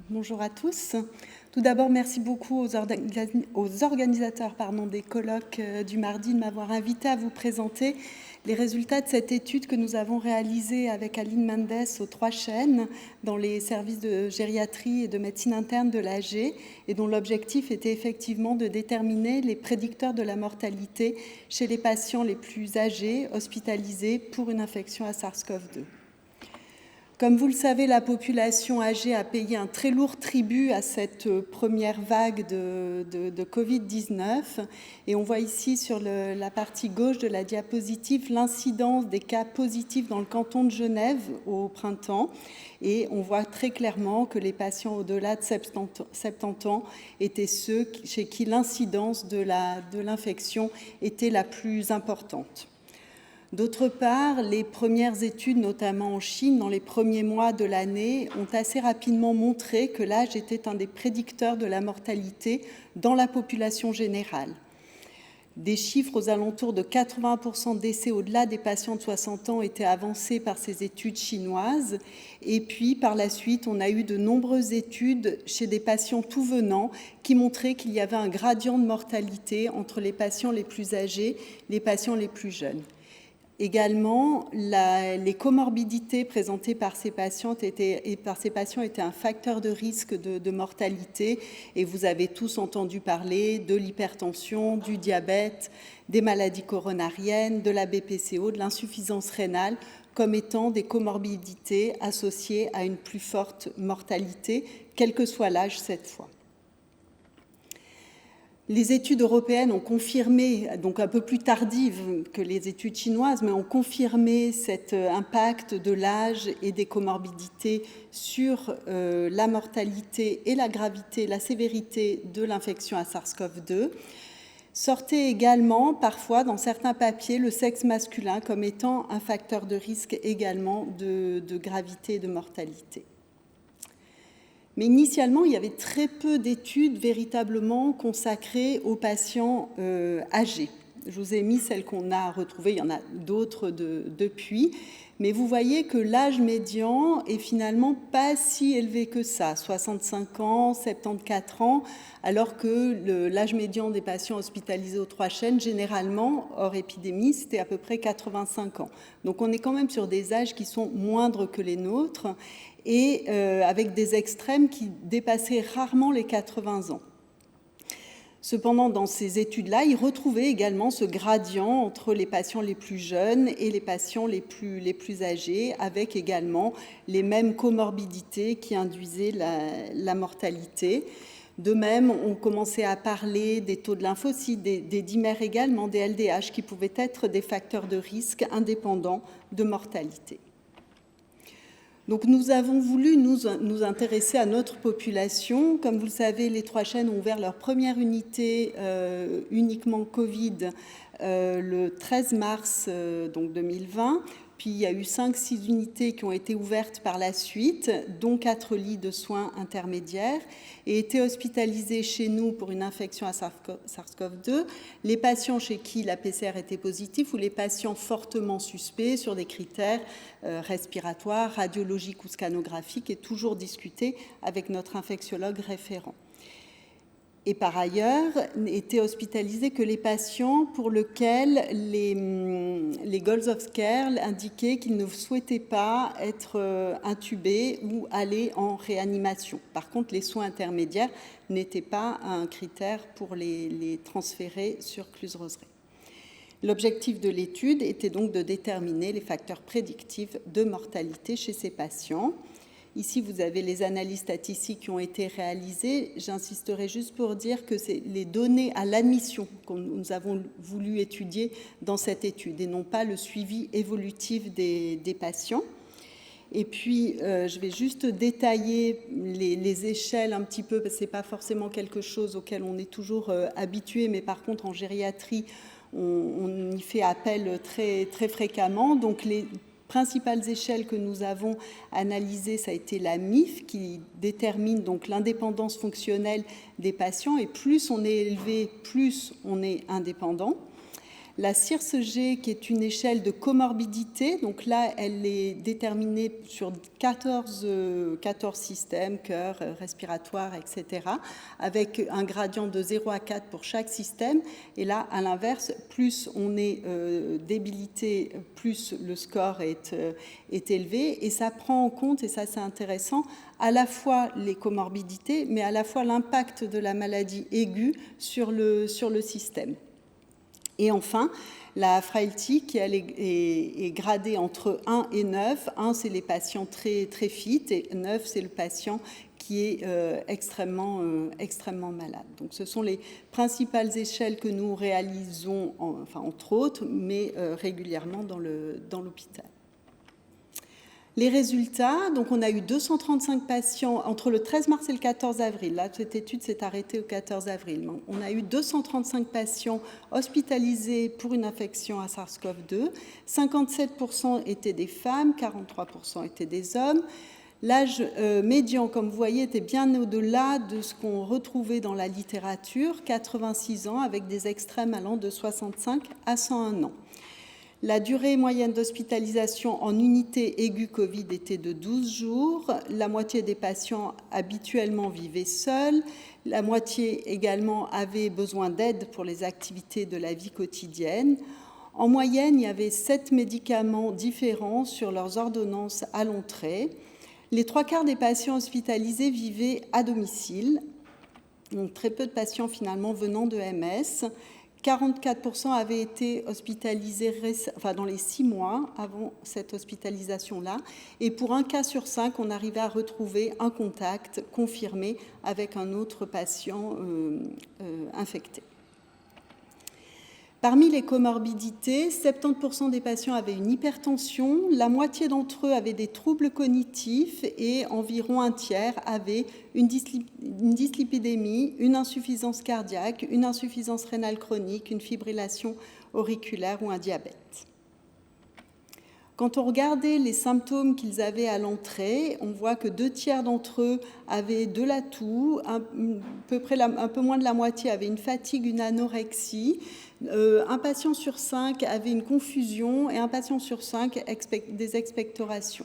Bonjour à tous. Tout d'abord, merci beaucoup aux organisateurs des colloques du mardi de m'avoir invité à vous présenter les résultats de cette étude que nous avons réalisée avec Aline Mendes aux 3 Chênes dans les services de gériatrie et de médecine interne de l'AG et dont l'objectif était effectivement de déterminer les prédicteurs de la mortalité chez les patients les plus âgés hospitalisés pour une infection à SARS-CoV-2. Comme vous le savez, la population âgée a payé un très lourd tribut à cette première vague de Covid-19. Et on voit ici sur la partie gauche de la diapositive l'incidence des cas positifs dans le canton de Genève au printemps. Et on voit très clairement que les patients au-delà de 70 ans étaient ceux chez qui l'incidence de l'infection était la plus importante. D'autre part, les premières études, notamment en Chine, dans les premiers mois de l'année, ont assez rapidement montré que l'âge était un des prédicteurs de la mortalité dans la population générale. Des chiffres aux alentours de 80% de décès au-delà des patients de 60 ans étaient avancés par ces études chinoises. Et puis, par la suite, on a eu de nombreuses études chez des patients tout venants qui montraient qu'il y avait un gradient de mortalité entre les patients les plus âgés et les patients les plus jeunes. Également, les comorbidités présentées par ces patients étaient un facteur de risque de mortalité. Et vous avez tous entendu parler de l'hypertension, du diabète, des maladies coronariennes, de la BPCO, de l'insuffisance rénale, comme étant des comorbidités associées à une plus forte mortalité, quel que soit l'âge cette fois. Les études européennes ont confirmé, donc un peu plus tardives que les études chinoises, mais ont confirmé cet impact de l'âge et des comorbidités sur la mortalité et la gravité, la sévérité de l'infection à SARS-CoV-2. Sortait également, parfois, dans certains papiers, le sexe masculin comme étant un facteur de risque également de gravité et de mortalité. Mais initialement, il y avait très peu d'études véritablement consacrées aux patients âgés. Je vous ai mis celles qu'on a retrouvées, il y en a d'autres depuis, mais vous voyez que l'âge médian est finalement pas si élevé que ça, 65 ans, 74 ans, alors que l'âge médian des patients hospitalisés aux 3 Chênes, généralement, hors épidémie, c'était à peu près 85 ans. Donc on est quand même sur des âges qui sont moindres que les nôtres, et avec des extrêmes qui dépassaient rarement les 80 ans. Cependant, dans ces études-là, ils retrouvaient également ce gradient entre les patients les plus jeunes et les patients les plus âgés, avec également les mêmes comorbidités qui induisaient la mortalité. De même, on commençait à parler des taux de lymphocytes, des dimères également, des LDH, qui pouvaient être des facteurs de risque indépendants de mortalité. Donc nous avons voulu nous intéresser à notre population. Comme vous le savez, les 3 Chênes ont ouvert leur première unité uniquement Covid le 13 mars 2020. Puis il y a eu 5-6 unités qui ont été ouvertes par la suite, dont 4 lits de soins intermédiaires, et étaient hospitalisés chez nous pour une infection à SARS-CoV-2, les patients chez qui la PCR était positive ou les patients fortement suspects sur des critères respiratoires, radiologiques ou scanographiques, et toujours discutés avec notre infectiologue référent. Et par ailleurs, étaient hospitalisés que les patients pour lesquels les Goals of Care indiquaient qu'ils ne souhaitaient pas être intubés ou aller en réanimation. Par contre, les soins intermédiaires n'étaient pas un critère pour les transférer sur Clusaz-Roseret. L'objectif de l'étude était donc de déterminer les facteurs prédictifs de mortalité chez ces patients. Ici, vous avez les analyses statistiques qui ont été réalisées. J'insisterai juste pour dire que c'est les données à l'admission que nous avons voulu étudier dans cette étude et non pas le suivi évolutif des patients. Et puis, je vais juste détailler les échelles un petit peu, parce que ce n'est pas forcément quelque chose auquel on est toujours habitué, mais par contre, en gériatrie, on y fait appel très, très fréquemment. Donc, les principales échelles que nous avons analysées, ça a été la MIF, qui détermine donc l'indépendance fonctionnelle des patients, et plus on est élevé, plus on est indépendant. La CIRSE-G, qui est une échelle de comorbidité, donc là, elle est déterminée sur 14 systèmes, cœur, respiratoire, etc., avec un gradient de 0 à 4 pour chaque système. Et là, à l'inverse, plus on est débilité, plus le score est élevé. Et ça prend en compte, et ça c'est intéressant, à la fois les comorbidités, mais à la fois l'impact de la maladie aiguë sur le système. Et enfin, la frailty, qui elle est gradée entre 1 et 9. 1, c'est les patients très, très fit, et 9, c'est le patient qui est extrêmement malade. Donc, ce sont les principales échelles que nous réalisons, entre autres, mais régulièrement dans l'hôpital. Les résultats, donc on a eu 235 patients entre le 13 mars et le 14 avril. Là, cette étude s'est arrêtée au 14 avril. On a eu 235 patients hospitalisés pour une infection à SARS-CoV-2. 57% étaient des femmes, 43% étaient des hommes. L'âge médian, comme vous voyez, était bien au-delà de ce qu'on retrouvait dans la littérature, 86 ans, avec des extrêmes allant de 65 à 101 ans. La durée moyenne d'hospitalisation en unité aiguë Covid était de 12 jours. La moitié des patients habituellement vivaient seuls. La moitié également avait besoin d'aide pour les activités de la vie quotidienne. En moyenne, il y avait 7 médicaments différents sur leurs ordonnances à l'entrée. Les 3/4 des patients hospitalisés vivaient à domicile. Donc très peu de patients finalement venant de MS. 44% avaient été hospitalisés dans les 6 mois avant cette hospitalisation-là. Et pour 1 cas sur 5, on arrivait à retrouver un contact confirmé avec un autre patient infecté. Parmi les comorbidités, 70% des patients avaient une hypertension, la moitié d'entre eux avaient des troubles cognitifs et environ un tiers avaient une dyslipidémie, une insuffisance cardiaque, une insuffisance rénale chronique, une fibrillation auriculaire ou un diabète. Quand on regardait les symptômes qu'ils avaient à l'entrée, on voit que 2/3 d'entre eux avaient de la toux, un peu moins de la moitié avaient une fatigue, une anorexie, un patient sur 5 avait une confusion et un patient sur 5 des expectorations.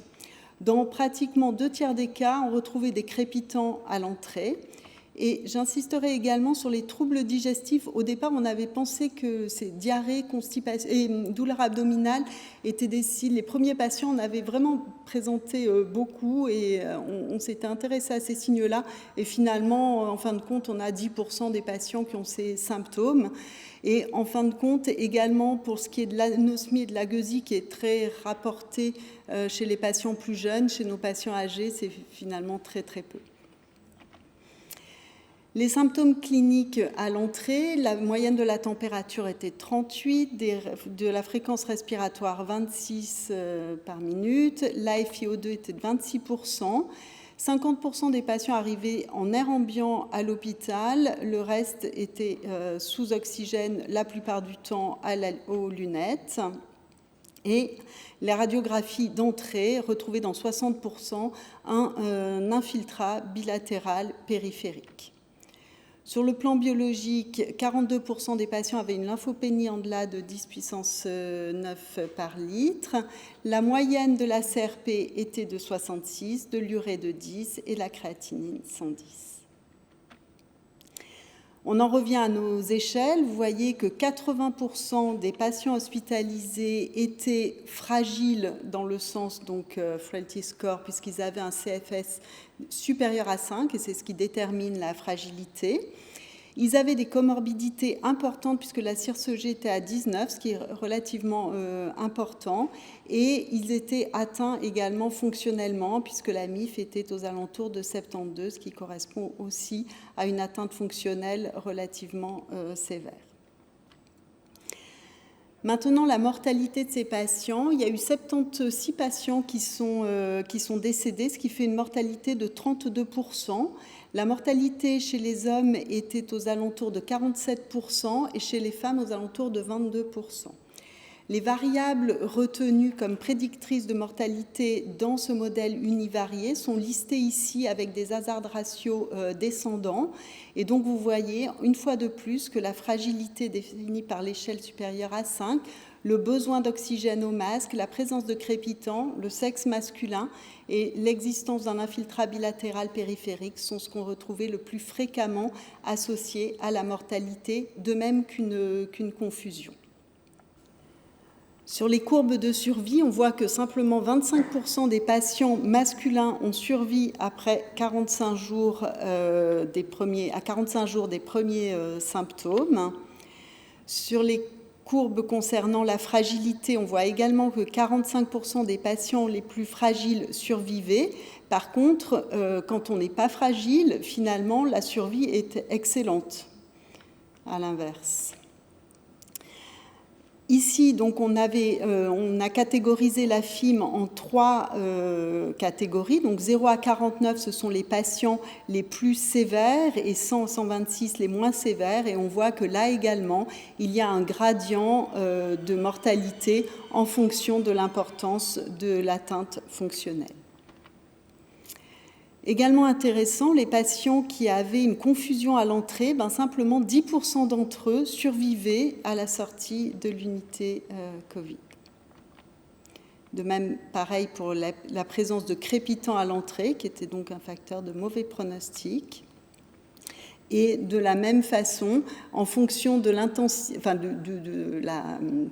Dans pratiquement 2/3 des cas, on retrouvait des crépitants à l'entrée. Et j'insisterai également sur les troubles digestifs. Au départ, on avait pensé que ces diarrhées, constipation et douleurs abdominales étaient des signes. Les premiers patients en avaient vraiment présenté beaucoup et on s'était intéressé à ces signes-là. Et finalement, en fin de compte, on a 10% des patients qui ont ces symptômes. Et en fin de compte, également pour ce qui est de l'anosmie et de la gueusie, qui est très rapporté chez les patients plus jeunes, chez nos patients âgés, c'est finalement très très peu. Les symptômes cliniques à l'entrée, la moyenne de la température était 38, de la fréquence respiratoire 26 par minute, l'AFiO2 était de 26%, 50% des patients arrivaient en air ambiant à l'hôpital, le reste était sous oxygène la plupart du temps aux lunettes. Et les radiographies d'entrée retrouvaient dans 60% un infiltrat bilatéral périphérique. Sur le plan biologique, 42% des patients avaient une lymphopénie en delà de 10 puissance 9 par litre. La moyenne de la CRP était de 66, de l'urée de 10 et la créatinine 110. On en revient à nos échelles. Vous voyez que 80% des patients hospitalisés étaient fragiles dans le sens frailty score, puisqu'ils avaient un CFS supérieur à 5, et c'est ce qui détermine la fragilité. Ils avaient des comorbidités importantes, puisque la CIRSE-G était à 19, ce qui est relativement important, et ils étaient atteints également fonctionnellement, puisque la MIF était aux alentours de 72, ce qui correspond aussi à une atteinte fonctionnelle relativement sévère. Maintenant, la mortalité de ces patients, il y a eu 76 patients qui sont décédés, ce qui fait une mortalité de 32%. La mortalité chez les hommes était aux alentours de 47% et chez les femmes aux alentours de 22%. Les variables retenues comme prédictrices de mortalité dans ce modèle univarié sont listées ici avec des hazard ratios descendants. Et donc vous voyez une fois de plus que la fragilité définie par l'échelle supérieure à 5, le besoin d'oxygène au masque, la présence de crépitants, le sexe masculin et l'existence d'un infiltrat bilatéral périphérique sont ce qu'on retrouvait le plus fréquemment associé à la mortalité, de même qu'une confusion. Sur les courbes de survie, on voit que simplement 25% des patients masculins ont survécu après 45 jours des premiers symptômes. Sur les courbes concernant la fragilité, on voit également que 45% des patients les plus fragiles survivaient. Par contre, quand on n'est pas fragile, finalement, la survie est excellente, à l'inverse. Ici, donc, on a catégorisé la FIM en 3 catégories. Donc 0 à 49, ce sont les patients les plus sévères et 100 à 126 les moins sévères. Et on voit que là également, il y a un gradient de mortalité en fonction de l'importance de l'atteinte fonctionnelle. Également intéressant, les patients qui avaient une confusion à l'entrée, simplement 10% d'entre eux survivaient à la sortie de l'unité Covid. De même, pareil pour la présence de crépitants à l'entrée, qui était donc un facteur de mauvais pronostic. Et de la même façon, en fonction de la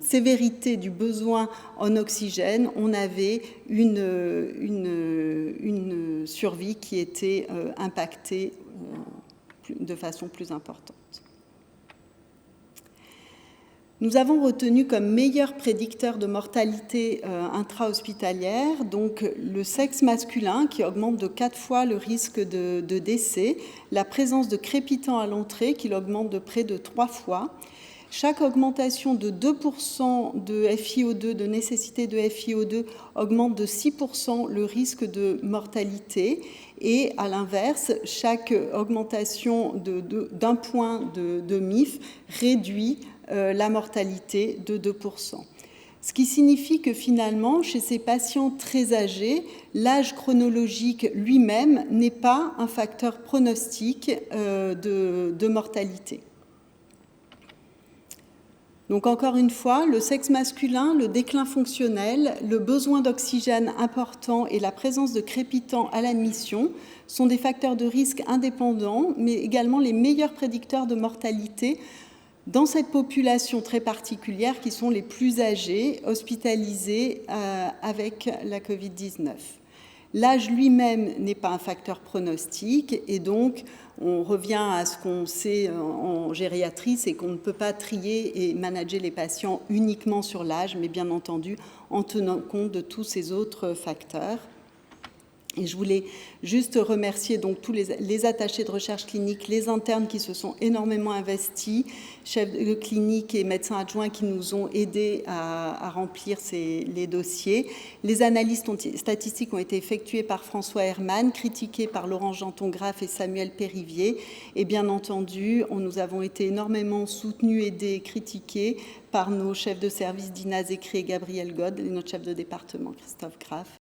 sévérité du besoin en oxygène, on avait une survie qui était impactée de façon plus importante. Nous avons retenu comme meilleur prédicteur de mortalité intra-hospitalière donc le sexe masculin qui augmente de 4 fois le risque de décès, la présence de crépitants à l'entrée qui l'augmente de près de 3 fois. Chaque augmentation de 2% de FiO2, de nécessité de FiO2, augmente de 6% le risque de mortalité. Et à l'inverse, chaque augmentation d'un point de MIF réduit la mortalité de 2%. Ce qui signifie que finalement, chez ces patients très âgés, l'âge chronologique lui-même n'est pas un facteur pronostic de mortalité. Donc encore une fois, le sexe masculin, le déclin fonctionnel, le besoin d'oxygène important et la présence de crépitants à l'admission sont des facteurs de risque indépendants, mais également les meilleurs prédicteurs de mortalité dans cette population très particulière qui sont les plus âgés, hospitalisés avec la Covid-19. L'âge lui-même n'est pas un facteur pronostic et donc on revient à ce qu'on sait en gériatrie, c'est qu'on ne peut pas trier et manager les patients uniquement sur l'âge, mais bien entendu en tenant compte de tous ces autres facteurs. Et je voulais juste remercier donc tous les attachés de recherche clinique, les internes qui se sont énormément investis, chefs de clinique et médecins adjoints qui nous ont aidés à remplir les dossiers. Les analyses statistiques ont été effectuées par François Herman, critiquées par Laurent Janton-Graff et Samuel Périvier. Et bien entendu, nous avons été énormément soutenus, aidés, critiqués par nos chefs de service Dina Zécré et Gabriel God et notre chef de département Christophe Graff.